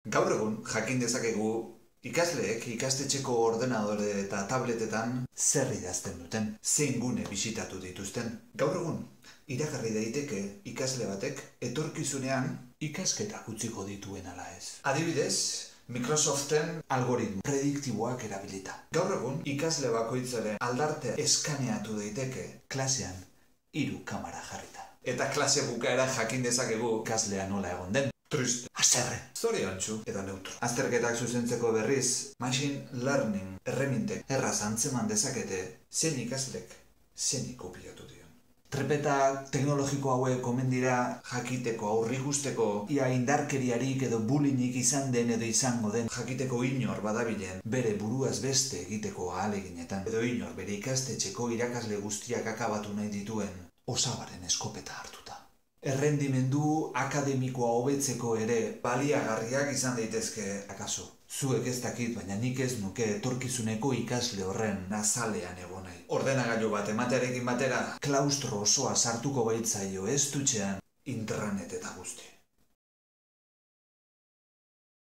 Gaur egun jakin dezakegu ikasleek ikastetxeko ordenadore eta tabletetan zer idazten duten, zein gune bisitatu dituzten. Gaur egun iragarri daiteke ikasle batek etorkizunean ikasketak utziko dituen ala ez. Adibidez, Microsoften algoritmo prediktiboak erabilita. Gaur egun ikasle bakoitzaren aldartea eskaneatu daiteke klasean 3 kamera jarrita. Eta klase bukaera jakin dezakegu ikaslea nola egon den. Triste, haserre, zoriontsu edo neutro. Azterketak zuzentzeko berriz, machine learning erremintek erraz antzeman dezakete zein ikaslek zein kopiatu dion. Trepeta teknologiko hauek omen dira jakiteko, aurrikusteko, ia indarkeriarik edo bullyingik izan den edo izango den jakiteko inor badabilen bere buruaz beste egiteko ahaleginetan, edo inor bere ikastetxeko irakasle guztiak akabatu nahi dituen osabaren eskopeta hartuta. Errendimendu akademikoa hobetzeko ere baliagarriak izan daitezke akaso. Zuek ez dakit, baina nik ez nuke etorkizuneko ikasle horren azalean egon nahi. Ordenagailu bat ematearekin batera, klaustro osoa sartuko baitzaio ez dutxean intranet eta guzti.